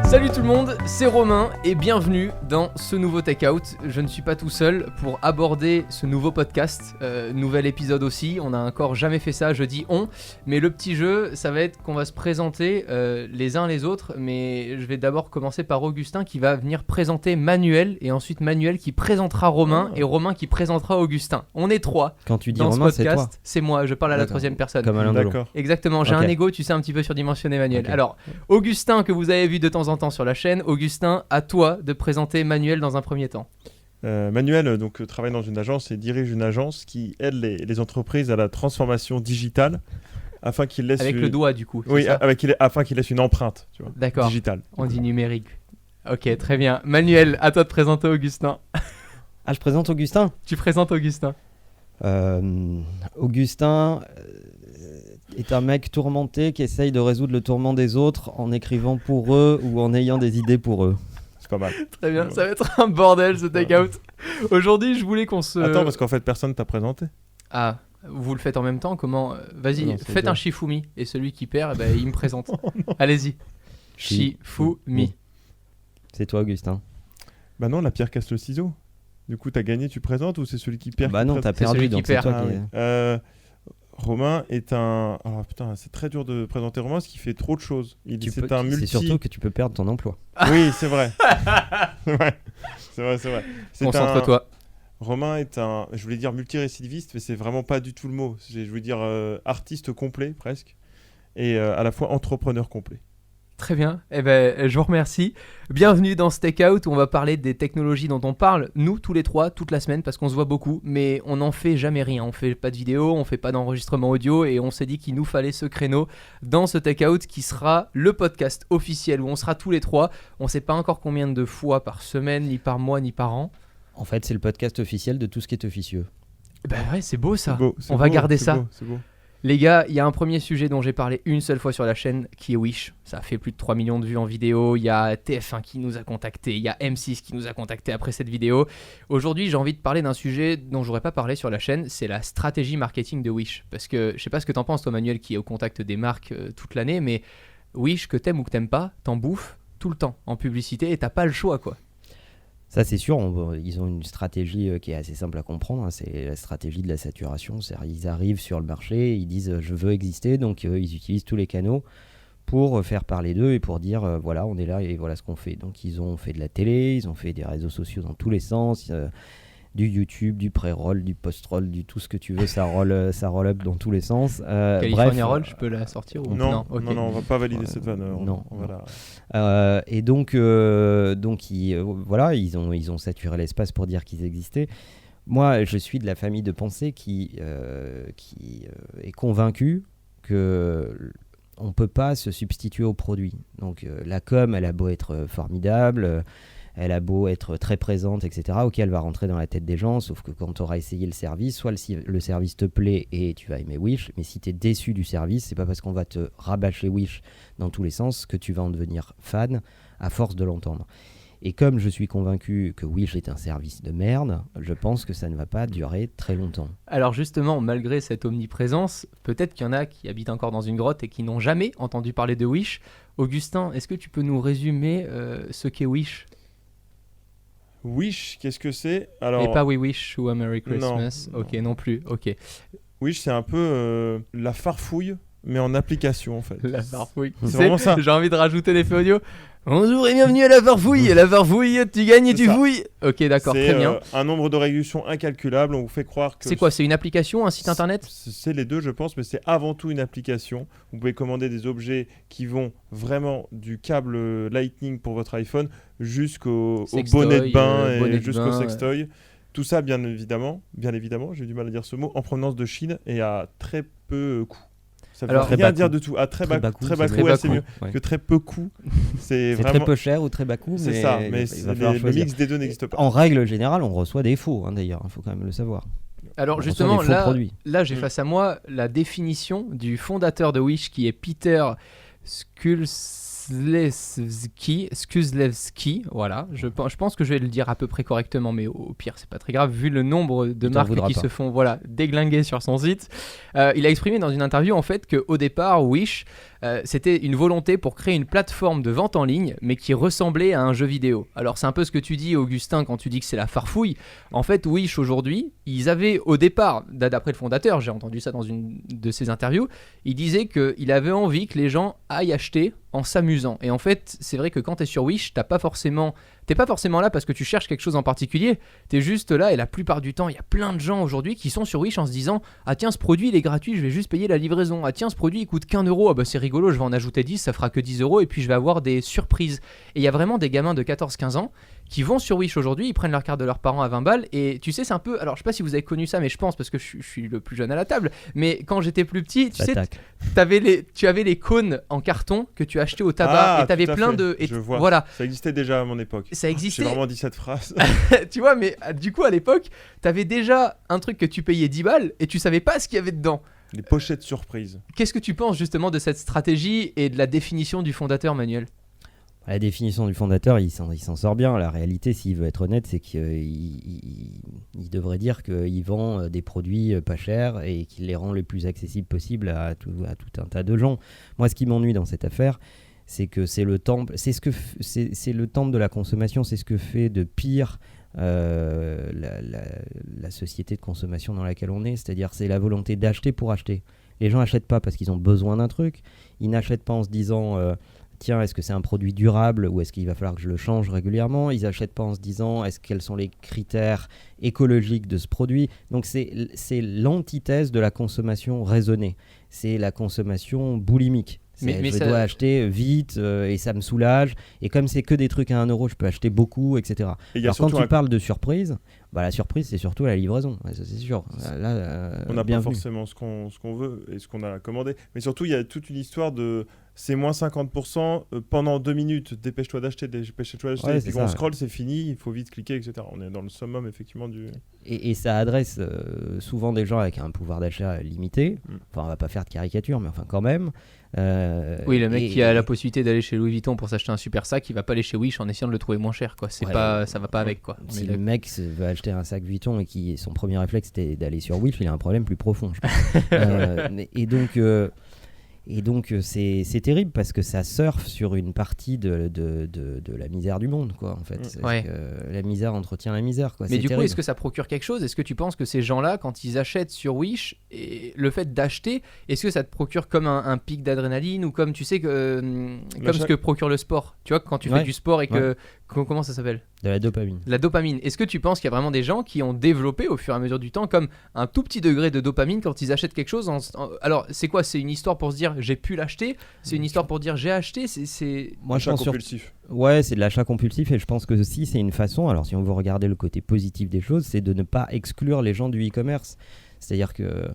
Salut tout le monde, c'est Romain et bienvenue dans ce nouveau Takeout. Je ne suis pas tout seul pour aborder ce nouveau podcast, nouvel épisode aussi. On n'a encore jamais fait ça, je dis on, mais le petit jeu, ça va être qu'on va se présenter les uns les autres, mais je vais d'abord commencer par Augustin qui va venir présenter Manuel et ensuite Manuel qui présentera Romain et Romain qui présentera Augustin. On est trois. Quand tu dis dans Romain, ce podcast, c'est toi. c'est moi, je parle à la troisième personne. Comme Alain Delon. D'accord. Exactement, j'ai Ok. un ego, tu sais, un petit peu surdimensionné, Manuel. Ok. Alors, Augustin, que vous avez vu de temps en temps sur la chaîne, Augustin, à toi de présenter Manuel dans un premier temps. Manuel travaille dans une agence et dirige une agence qui aide les entreprises à la transformation digitale afin qu'ils laissent Avec le doigt, du coup. c'est oui, ça afin qu'ils laissent une empreinte, tu vois, D'accord, digitale. on dit numérique. Ok, très bien. Manuel, à toi de présenter Augustin. Ah, je présente Augustin. Tu présentes Augustin. Augustin est un mec tourmenté qui essaye de résoudre le tourment des autres en écrivant pour eux ou en ayant des idées pour eux. C'est pas mal. Très bien, ça va être un bordel ce take-out. Aujourd'hui, je voulais qu'on se... Attends, parce qu'en fait, personne t'a présenté. Ah, vous le faites en même temps? Comment Vas-y, Non, c'est faites bien. un Shifumi et celui qui perd, eh ben, il me présente. Allez-y. Shifumi. C'est toi, Augustin. Bah non, la pierre casse le ciseau. Du coup, t'as gagné, tu présentes ou c'est celui qui perd Bah qui non, présente t'as perdu, celui qui donc c'est perd. toi Ah qui... oui. Romain est un... Oh putain, c'est très dur de présenter Romain parce qu'il fait trop de choses. C'est un multi... C'est surtout que tu peux perdre ton emploi. Oui, c'est vrai. C'est vrai. C'est Concentre-toi. Romain est un, je voulais dire multirécidiviste, mais c'est vraiment pas du tout le mot. Je voulais dire artiste complet presque, et à la fois entrepreneur complet. Très bien, eh ben, je vous remercie. Bienvenue dans ce Takeout où on va parler des technologies dont on parle, nous tous les trois, toute la semaine, parce qu'on se voit beaucoup, mais on n'en fait jamais rien. On fait pas de vidéo, on fait pas d'enregistrement audio, et on s'est dit qu'il nous fallait ce créneau dans ce Takeout qui sera le podcast officiel où on sera tous les trois. On sait pas encore combien de fois par semaine, ni par mois, ni par an. En fait, c'est le podcast officiel de tout ce qui est officieux. Ben ouais, c'est beau ça. C'est beau, c'est On va beau, garder c'est ça. beau, c'est beau. Les gars, il y a un premier sujet dont j'ai parlé une seule fois sur la chaîne qui est Wish. Ça a fait plus de 3 millions de vues en vidéo. Il y a TF1 qui nous a contactés. Il y a M6 qui nous a contactés après cette vidéo. Aujourd'hui, j'ai envie de parler d'un sujet dont j'aurais pas parlé sur la chaîne. C'est la stratégie marketing de Wish. Parce que je sais pas ce que t'en penses, toi, Manuel, qui est au contact des marques toute l'année. Mais Wish, que t'aimes ou que t'aimes pas, t'en bouffes tout le temps en publicité et t'as pas le choix, quoi. Ça, c'est sûr, ils ont une stratégie qui est assez simple à comprendre. Hein, c'est la stratégie de la saturation. C'est-à-dire, ils arrivent sur le marché, ils disent je veux exister, donc ils utilisent tous les canaux pour faire parler d'eux et pour dire voilà, on est là et voilà ce qu'on fait. Donc, ils ont fait de la télé, ils ont fait des réseaux sociaux dans tous les sens, du YouTube, du pré-roll, du post-roll, du tout ce que tu veux, ça roll up dans tous les sens. California Roll, je peux la sortir ou... Non, ok. non, on va pas valider cette vanne. non. On va la- Et donc voilà, ils ont saturé l'espace pour dire qu'ils existaient. Moi, je suis de la famille de pensée qui est convaincue que on peut pas se substituer au produit. Donc la com, elle a beau être formidable, elle a beau être très présente, etc. Ok, elle va rentrer dans la tête des gens, sauf que quand tu auras essayé le service, soit le service te plaît et tu vas aimer Wish, mais si tu es déçu du service, c'est pas parce qu'on va te rabâcher Wish dans tous les sens que tu vas en devenir fan à force de l'entendre. Et comme je suis convaincu que Wish est un service de merde, je pense que ça ne va pas durer très longtemps. Alors justement, malgré cette omniprésence, peut-être qu'il y en a qui habitent encore dans une grotte et qui n'ont jamais entendu parler de Wish. Augustin, est-ce que tu peux nous résumer ce qu'est Wish ? Wish, qu'est-ce que c'est? Alors, Et pas We Wish ou A Merry Christmas. Non, Ok, non plus. Ok. Wish, c'est un peu la farfouille, mais en application en fait. La farfouille. C'est Tu sais, vraiment ça. J'ai envie de rajouter l'effet audio. Bonjour et bienvenue à la farfouille. La farfouille, tu gagnes et C'est tu ça. fouilles. Ok, d'accord, C'est très bien. un nombre de résolutions incalculable. On vous fait croire que C'est quoi? C'est une application, un site internet? C'est les deux, je pense, mais c'est avant tout une application. Vous pouvez commander des objets qui vont vraiment du câble Lightning pour votre iPhone jusqu'au Sextoy, bonnet de bain bonnet et de jusqu'au bain, sextoy. Tout ça, bien évidemment, j'ai du mal à dire ce mot, en provenance de Chine et à très peu coût. Ça veut Alors, rien très bas dire coût. de tout. À très bas coût, c'est très ouais, bas c'est coût. mieux Ouais. que très peu coût. C'est C'est vraiment... très peu cher ou très bas coût, C'est mais ça, mais il va falloir le choisir. mix des deux n'existe pas. En règle générale, on reçoit des faux, hein, d'ailleurs, il faut quand même le savoir. Alors On reçoit justement, des faux là, produits. là j'ai face à moi la définition du fondateur de Wish qui est Peter Skulzlewski, voilà, je pense que je vais le dire à peu près correctement, mais au pire c'est pas très grave vu le nombre de Il t'en marques voudra qui pas. se font déglinguer sur son site. Il a exprimé dans une interview en fait qu'au départ Wish C'était une volonté pour créer une plateforme de vente en ligne, mais qui ressemblait à un jeu vidéo. Alors c'est un peu ce que tu dis, Augustin, quand tu dis que c'est la farfouille. En fait, Wish aujourd'hui, ils avaient au départ, d'après le fondateur, j'ai entendu ça dans une de ses interviews, il disait qu'il avait envie que les gens aillent acheter en s'amusant. Et en fait, c'est vrai que quand tu es sur Wish, t'es pas forcément là parce que tu cherches quelque chose en particulier. Tu es juste là, et la plupart du temps, il y a plein de gens aujourd'hui qui sont sur Wish en se disant « Ah tiens, ce produit il est gratuit, je vais juste payer la livraison. Ah tiens, ce produit il coûte qu'1€, ah bah c'est rigolo, je vais en ajouter 10, ça fera que 10€, et puis je vais avoir des surprises. » Et il y a vraiment des gamins de 14-15 ans qui vont sur Wish aujourd'hui, ils prennent leur carte de leurs parents à 20 balles, et tu sais, c'est un peu... Alors je sais pas si vous avez connu ça, mais je pense, parce que je suis le plus jeune à la table, mais quand j'étais plus petit, tu sais, tu avais les cônes en carton que tu achetais au tabac, et tu avais plein de... Je vois. Voilà. Ça existait déjà à mon époque. Ça existait. J'ai vraiment dit cette phrase. Tu vois, mais du coup, à l'époque, t'avais déjà un truc que tu payais 10 balles et tu savais pas ce qu'il y avait dedans. Les pochettes surprises. Qu'est-ce que tu penses justement de cette stratégie et de la définition du fondateur, Manuel ? La définition du fondateur, il s'en sort bien. La réalité, s'il veut être honnête, c'est qu'il devrait dire qu'il vend des produits pas chers et qu'il les rend le plus accessibles possible à tout un tas de gens. Moi, ce qui m'ennuie dans cette affaire, c'est que c'est le temple, c'est le temple de la consommation, c'est ce que fait de pire la société de consommation dans laquelle on est, c'est-à-dire c'est la volonté d'acheter pour acheter. Les gens n'achètent pas parce qu'ils ont besoin d'un truc, ils n'achètent pas en se disant tiens, est-ce que c'est un produit durable ou est-ce qu'il va falloir que je le change régulièrement, ils n'achètent pas en se disant quels sont les critères écologiques de ce produit. Donc c'est l'antithèse de la consommation raisonnée, c'est la consommation boulimique. Je dois acheter vite et ça me soulage. Et comme c'est que des trucs à 1€, je peux acheter beaucoup, etc. Alors quand tu parles de surprise, la surprise c'est surtout la livraison. Ça c'est sûr. On n'a pas forcément ce qu'on veut et ce qu'on a commandé. Mais surtout il y a toute une histoire de c'est moins 50% pendant 2 minutes. Dépêche-toi d'acheter. Ouais, et puis on scroll, c'est fini. Il faut vite cliquer, etc. On est dans le summum effectivement du... Et ça adresse souvent des gens avec un pouvoir d'achat limité. Enfin, on va pas faire de caricature, mais enfin quand même. Oui, le mec qui a la possibilité d'aller chez Louis Vuitton pour s'acheter un super sac, il va pas aller chez Wish en essayant de le trouver moins cher, quoi. Ça va pas avec, quoi. Si le mec veut acheter un sac Vuitton et son premier réflexe c'était d'aller sur Wish, il a un problème plus profond, je pense. Et donc c'est terrible parce que ça surfe sur une partie de la misère du monde, quoi, en fait. La misère entretient la misère, quoi. Mais du coup, est-ce que ça procure quelque chose ? Est-ce que tu penses que ces gens-là, quand ils achètent sur Wish, et le fait d'acheter, est-ce que ça te procure comme un pic d'adrénaline ou comme, tu sais, comme ce que procure le sport ? Tu vois, quand tu fais du sport et que... Comment ça s'appelle ? De la dopamine. La dopamine. Est-ce que tu penses qu'il y a vraiment des gens qui ont développé au fur et à mesure du temps comme un tout petit degré de dopamine quand ils achètent quelque chose Alors, c'est quoi ? C'est une histoire pour se dire j'ai pu l'acheter ? C'est une histoire pour dire j'ai acheté ? Moi, je pense compulsif. Ouais, c'est de l'achat compulsif et je pense que aussi c'est une façon, alors si on veut regarder le côté positif des choses, c'est de ne pas exclure les gens du e-commerce. C'est-à-dire que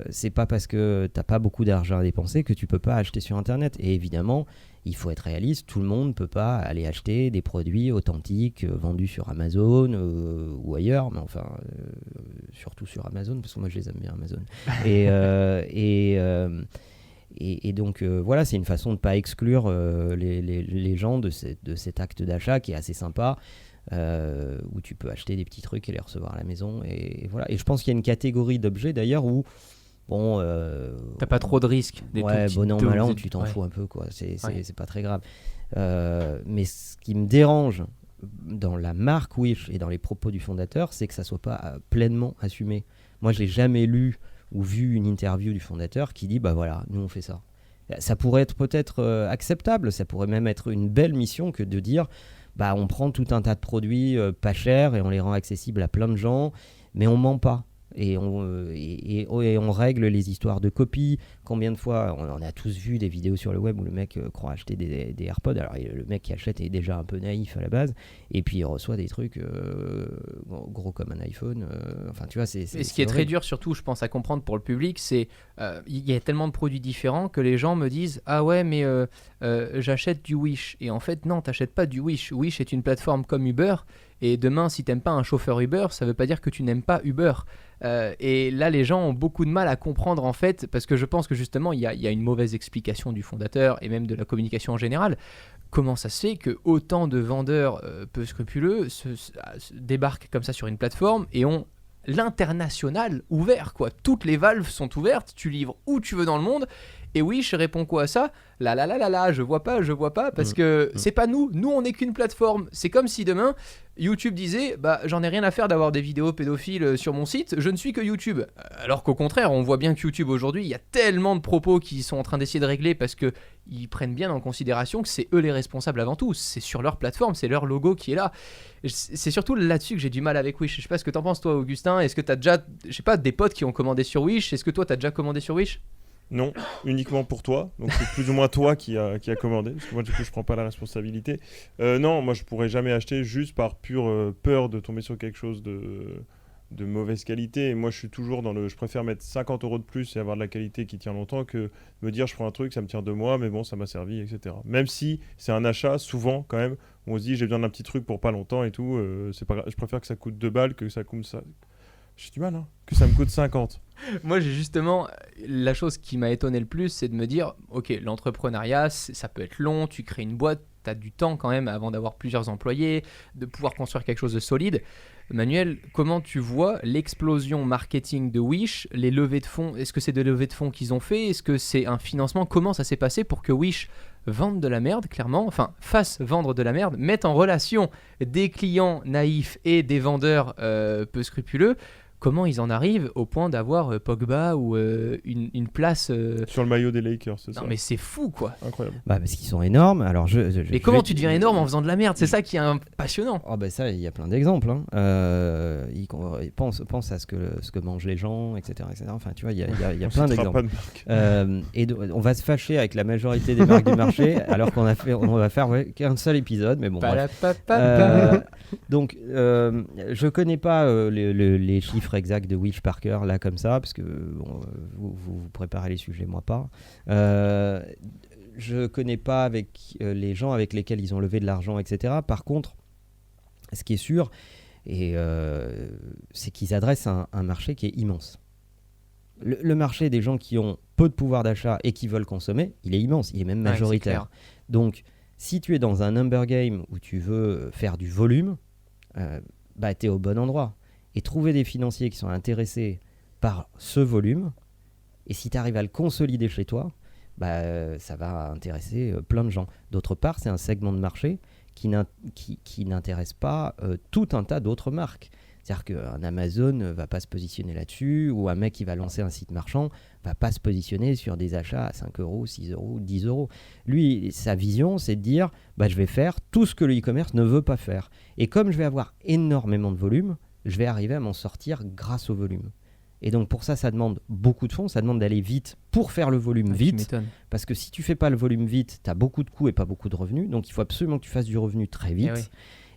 c'est pas parce que t'as pas beaucoup d'argent à dépenser que tu peux pas acheter sur Internet. Et évidemment, il faut être réaliste, tout le monde ne peut pas aller acheter des produits authentiques vendus sur Amazon ou ailleurs, mais enfin, surtout sur Amazon, parce que moi je les aime bien Amazon. Et donc voilà, c'est une façon de ne pas exclure les gens de cet acte d'achat qui est assez sympa, où tu peux acheter des petits trucs et les recevoir à la maison. Et voilà. Et je pense qu'il y a une catégorie d'objets d'ailleurs où bon, t'as pas trop de risques. Bon an, mal an, tu t'en fous un peu, quoi. C'est pas très grave. Mais ce qui me dérange dans la marque Wish et dans les propos du fondateur, c'est que ça soit pas pleinement assumé. Moi, j'ai jamais lu ou vu une interview du fondateur qui dit bah voilà, nous on fait ça. Ça pourrait être peut-être acceptable, ça pourrait même être une belle mission que de dire bah on prend tout un tas de produits pas chers et on les rend accessibles à plein de gens, mais on ment pas. Et on règle les histoires de copies. Combien de fois on a tous vu des vidéos sur le web où le mec croit acheter des AirPods. Alors le mec qui achète est déjà un peu naïf à la base, et puis il reçoit des trucs gros comme un iPhone. Enfin, tu vois, c'est ce qui est très dur, surtout, je pense, à comprendre pour le public, c'est il y a tellement de produits différents que les gens me disent ah ouais, mais j'achète du Wish. Et en fait, non, t'achètes pas du Wish. Wish est une plateforme comme Uber. Et demain, si t'aimes pas un chauffeur Uber, ça veut pas dire que tu n'aimes pas Uber. Et là, les gens ont beaucoup de mal à comprendre, en fait, parce que je pense que justement, il y a une mauvaise explication du fondateur et même de la communication en général. Comment ça se fait que autant de vendeurs peu scrupuleux débarquent comme ça sur une plateforme et ont l'international ouvert, quoi. Toutes les valves sont ouvertes, tu livres où tu veux dans le monde. Et Wish répond quoi à ça ? Là, je vois pas, parce que c'est pas nous. Nous, on n'est qu'une plateforme. C'est comme si demain, YouTube disait, bah, j'en ai rien à faire d'avoir des vidéos pédophiles sur mon site, je ne suis que YouTube. Alors qu'au contraire, on voit bien que YouTube aujourd'hui, il y a tellement de propos qu'ils sont en train d'essayer de régler parce que ils prennent bien en considération que c'est eux les responsables avant tout. C'est sur leur plateforme, c'est leur logo qui est là. C'est surtout là-dessus que j'ai du mal avec Wish. Je sais pas ce que t'en penses toi, Augustin. Est-ce que t'as déjà, je sais pas, des potes qui ont commandé sur Wish ? Est-ce que toi t'as déjà commandé sur Wish ? Non, uniquement pour toi. Donc c'est plus ou moins toi qui a commandé. Parce que moi, du coup, je prends pas la responsabilité. Non, moi, je pourrais jamais acheter juste par pure peur de tomber sur quelque chose de mauvaise qualité. Et moi, je suis toujours je préfère mettre 50 € de plus et avoir de la qualité qui tient longtemps que me dire je prends un truc, ça me tient 2 mois, mais bon, ça m'a servi, etc. Même si c'est un achat, souvent, quand même, on se dit j'ai besoin d'un petit truc pour pas longtemps et tout. C'est pas grave. Je préfère que ça coûte 2 balles que ça coûte ça. J'ai du mal, hein. Que ça me coûte 50. Moi, j'ai justement, la chose qui m'a étonné le plus, c'est de me dire, ok, l'entrepreneuriat, ça peut être long, tu crées une boîte, tu as du temps quand même avant d'avoir plusieurs employés, de pouvoir construire quelque chose de solide. Manuel, comment tu vois l'explosion marketing de Wish, les levées de fonds ? Est-ce que c'est des levées de fonds qu'ils ont fait ? Est-ce que c'est un financement ? Comment ça s'est passé pour que Wish vende de la merde, clairement, enfin, fasse vendre de la merde, mette en relation des clients naïfs et des vendeurs peu scrupuleux ? Comment ils en arrivent au point d'avoir Pogba ou une place sur le maillot des Lakers, c'est ça ? Non mais c'est fou quoi. Incroyable. Bah parce qu'ils sont énormes. Alors mais comment tu deviens énorme en faisant de la merde ? C'est ça qui est passionnant. Oh bah ça, il y a plein d'exemples. Hein. Ils pensent à ce que mangent les gens, etc. Enfin, tu vois, il y a plein d'exemples. On va se fâcher avec la majorité des marques du marché, alors on va faire qu'un seul épisode, mais bon. Donc, je connais pas les chiffres exacts de Wish par cœur, là comme ça, parce que vous préparez les sujets, moi pas. Je connais pas avec les gens avec lesquels ils ont levé de l'argent, etc. Par contre, ce qui est sûr, c'est qu'ils adressent un marché qui est immense. Le marché des gens qui ont peu de pouvoir d'achat et qui veulent consommer, il est immense, il est même majoritaire. Donc, si tu es dans un number game où tu veux faire du volume, tu es au bon endroit. Et trouver des financiers qui sont intéressés par ce volume, et si tu arrives à le consolider chez toi, ça va intéresser plein de gens. D'autre part, c'est un segment de marché qui n'intéresse pas tout un tas d'autres marques. C'est-à-dire qu'un Amazon ne va pas se positionner là-dessus, ou un mec qui va lancer un site marchand ne va pas se positionner sur des achats à 5 €, 6 €, 10 €. Lui, sa vision, c'est de dire je vais faire tout ce que le e-commerce ne veut pas faire. Et comme je vais avoir énormément de volume, je vais arriver à m'en sortir grâce au volume. Et donc pour ça demande beaucoup de fonds, ça demande d'aller vite pour faire le volume vite. Parce que si tu fais pas le volume vite, tu as beaucoup de coûts et pas beaucoup de revenus. Donc il faut absolument que tu fasses du revenu très vite. Oui.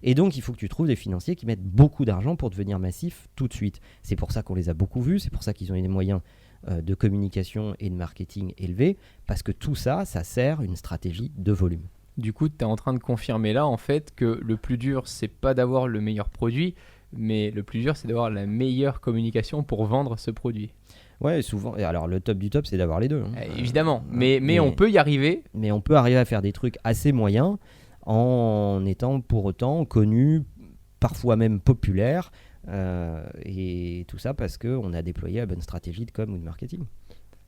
Et donc il faut que tu trouves des financiers qui mettent beaucoup d'argent pour devenir massifs tout de suite. C'est pour ça qu'on les a beaucoup vus, c'est pour ça qu'ils ont des moyens de communication et de marketing élevés. Parce que tout ça sert une stratégie de volume. Du coup, tu es en train de confirmer là en fait que le plus dur, c'est pas d'avoir le meilleur produit, mais le plus dur, c'est d'avoir la meilleure communication pour vendre ce produit. Ouais, souvent. Et alors, le top du top, c'est d'avoir les deux. Hein. Évidemment, mais on peut y arriver. Mais on peut arriver à faire des trucs assez moyens en étant pour autant connu, parfois même populaire, et tout ça parce qu'on a déployé la bonne stratégie de com ou de marketing.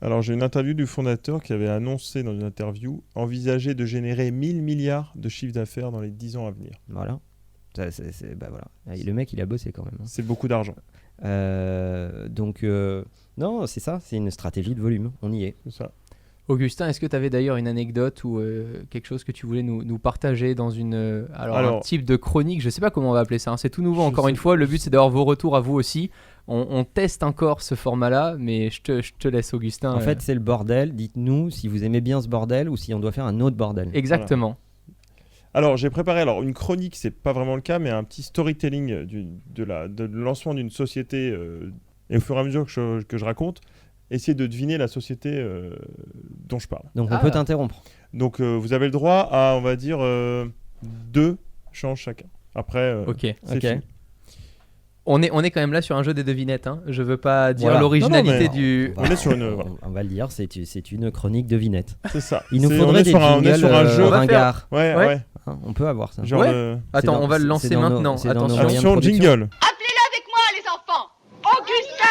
Alors, j'ai une interview du fondateur qui avait annoncé dans une interview envisager de générer 1000 milliards de chiffre d'affaires dans les 10 ans à venir. Voilà. Voilà. Le mec, il a bossé quand même. Hein. C'est beaucoup d'argent. Non, c'est ça, c'est une stratégie de volume. On y est. C'est ça. Augustin, est-ce que tu avais d'ailleurs une anecdote ou quelque chose que tu voulais nous partager dans un type de chronique ? Je ne sais pas comment on va appeler ça, hein. C'est tout nouveau encore une fois. Le but, c'est d'avoir vos retours à vous aussi. On teste encore ce format-là, mais je te laisse, Augustin. En fait, c'est le bordel. Dites-nous si vous aimez bien ce bordel ou si on doit faire un autre bordel. Exactement. Voilà. Alors, j'ai préparé une chronique, c'est pas vraiment le cas, mais un petit storytelling de lancement d'une société. Et au fur et à mesure que je raconte, essayez de deviner la société dont je parle. Donc, on peut t'interrompre. Donc, vous avez le droit à, on va dire, 2 chances chacun. Après, c'est fini. On est quand même là sur un jeu des devinettes. Hein. Je veux pas dire l'originalité du. On est sur une. On va le dire, c'est une chronique devinette. C'est ça. Il nous faudrait des jingles sur un jeu ringards. Ouais. Hein, on peut avoir ça. Attends, on va le lancer maintenant. Attention, jingle. Appelez-le avec moi, les enfants. Augustin.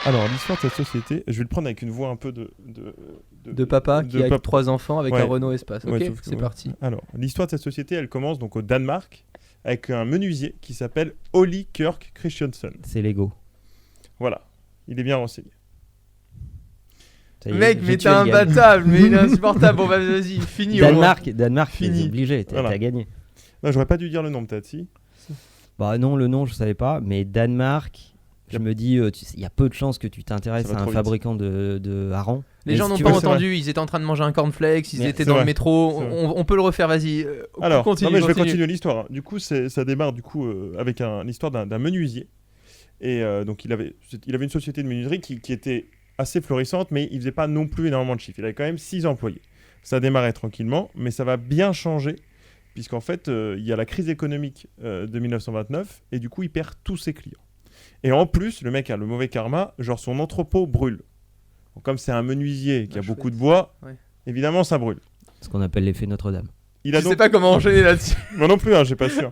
Alors, l'histoire de cette société, je vais le prendre avec une voix un peu De papa qui a 3 enfants avec Ouais. un Renault Espace. Ok, Ouais, sauf que- c'est ouais. parti. Alors, l'histoire de cette société, elle commence donc au Danemark avec un menuisier qui s'appelle Olli Kirk Christiansen. C'est Lego. Voilà, il est bien renseigné. Ça y est, Mec, j'ai mais tué t'es le gars. imbattable, mais il est insupportable. Bon, bah, vas-y, fini. au moins. Danemark, Fini. t'es obligé, Voilà. t'as gagné. Non, j'aurais pas dû dire le nom peut-être, si. Bah non, le nom, je savais pas, mais Danemark, je me dis, il y a peu de chances que tu t'intéresses Ça va à un trop vite. fabricant de harengs. Les Mais gens si n'ont tu pas veux- c'est vrai. entendu, ils étaient en train de manger un cornflakes, ils Mais étaient c'est dans vrai, le métro. c'est vrai. On peut le refaire, vas-y. Alors, continue, non, mais je vais continue. continuer l'histoire. Du coup, ça démarre du coup avec l'histoire d'un menuisier. Et donc, il avait une société de menuiserie qui était assez florissante, mais il faisait pas non plus énormément de chiffres. Il avait quand même 6 employés. Ça démarrait tranquillement, mais ça va bien changer, puisqu'en fait, il y a la crise économique de 1929, et du coup, il perd tous ses clients. Et en plus, le mec a le mauvais karma, genre son entrepôt brûle. Donc, comme c'est un menuisier qui a Ah, beaucoup chouette. de bois, Ouais. évidemment, ça brûle. Ce qu'on appelle l'effet Notre-Dame. Il a Je sais donc... pas comment enchaîner là-dessus. Moi non plus, hein, j'ai pas sûr.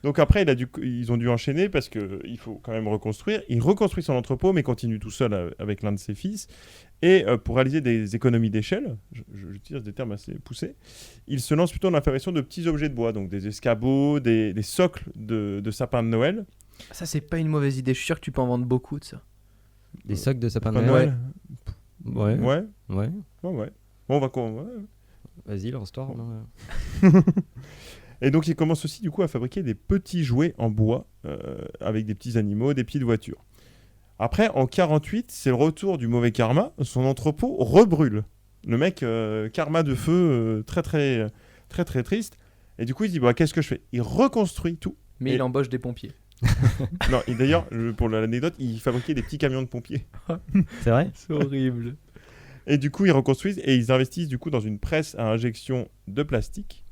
Donc après, ils ont dû enchaîner parce qu'il faut quand même reconstruire. Il reconstruit son entrepôt, mais continue tout seul avec l'un de ses fils. Et pour réaliser des économies d'échelle, j'utilise des termes assez poussés, il se lance plutôt dans la fabrication de petits objets de bois, donc des escabeaux, des socles de sapins de Noël. Ça, c'est pas une mauvaise idée. Je suis sûr que tu peux en vendre beaucoup de ça. Des socs de sapin de Sapins de Noël. Noël. Ouais. Ouais, Ouais. ouais. Bon, on va... ouais. Vas-y, lance-toi. non, Et donc, il commence aussi du coup à fabriquer des petits jouets en bois avec des petits animaux, des petites voitures. Après, en 48, c'est le retour du mauvais karma. Son entrepôt rebrûle. Le mec, karma de feu, très très triste. Et du coup, il se dit bah, qu'est-ce que je fais? Il reconstruit tout. Mais Et- il embauche des pompiers. Non, et d'ailleurs, pour l'anecdote, il fabriquait des petits camions de pompiers. C'est vrai? C'est horrible. Et du coup, ils reconstruisent et ils investissent du coup dans une presse à injection de plastique.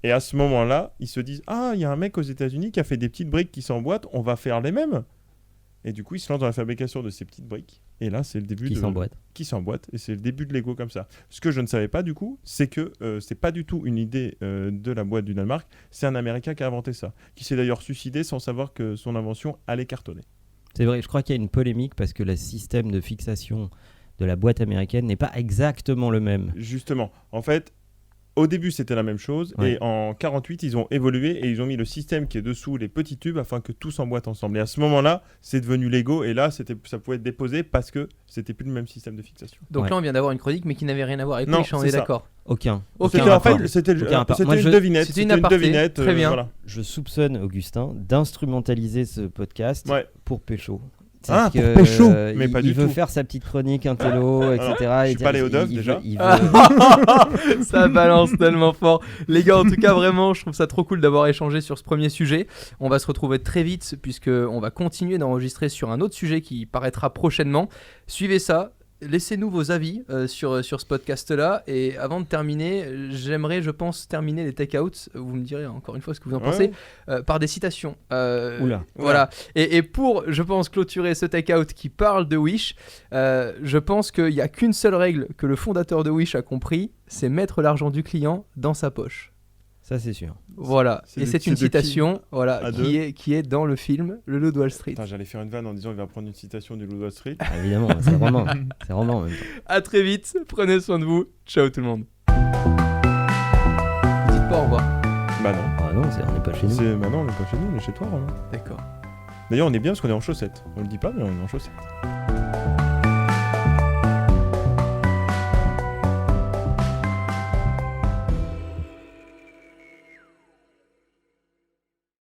Et à ce moment-là, ils se disent ah, il y a un mec aux États-Unis qui a fait des petites briques qui s'emboîtent, on va faire les mêmes. Et du coup, ils se lancent dans la fabrication de ces petites briques. Et là, c'est le début Qui s'emboîte. qui s'emboîtent. Et c'est le début de Lego comme ça. Ce que je ne savais pas du coup, c'est que c'est pas du tout une idée de la boîte du Danemark. C'est un Américain qui a inventé ça, qui s'est d'ailleurs suicidé sans savoir que son invention allait cartonner. C'est vrai, je crois qu'il y a une polémique parce que le système de fixation de la boîte américaine n'est pas exactement le même. Justement, en fait, au début c'était la même chose, Ouais. et en 48 ils ont évolué et ils ont mis le système qui est dessous les petits tubes afin que tout s'emboîte ensemble. Et à ce moment-là, c'est devenu Lego, et là ça pouvait être déposé parce que c'était plus le même système de fixation. Donc Ouais. là, on vient d'avoir une chronique, mais qui n'avait rien à voir avec Non, Wish, on c'est est ça. d'accord. Aucun. Aucun C'était en rapport. fait c'était Aucun rapport. c'était Moi, une devinette, c'était une aparté, très bien. voilà. Je soupçonne Augustin d'instrumentaliser ce podcast Ouais. pour pécho. Ah, C'est-à-dire pour que, pécho Mais pas il du veut tout. faire sa petite chronique intello, etc. je suis pas Léo Duff, déjà. Il veut- Ça balance tellement fort. Les gars, en tout cas, vraiment, je trouve ça trop cool d'avoir échangé sur ce premier sujet. On va se retrouver très vite puisque on va continuer d'enregistrer sur un autre sujet qui paraîtra prochainement. Suivez ça. Laissez-nous vos avis sur ce podcast-là. Et avant de terminer, j'aimerais, je pense, terminer les take-outs. Vous me direz encore une fois ce que vous en Ouais. pensez. Par des citations. Oula. Voilà. Et pour, je pense, clôturer ce take-out qui parle de Wish, je pense qu'il n'y a qu'une seule règle que le fondateur de Wish a compris, c'est mettre l'argent du client dans sa poche. Ça, c'est sûr. Voilà. C'est Et de- c'est c'est une de qui citation voilà, À qui est dans le film Le Loup de Wall Street. Attends, j'allais faire une vanne en disant il va prendre une citation du Loup de Wall Street. Ah, évidemment, c'est roman. C'est roman en même temps. À très vite. Prenez soin de vous. Ciao tout le monde. Dites pas au revoir. Bah non. Ah non, on n'est pas chez nous. Bah non, on n'est pas chez nous, on est chez toi. Romain. D'accord. D'ailleurs, on est bien parce qu'on est en chaussettes. On le dit pas, mais on est en chaussettes.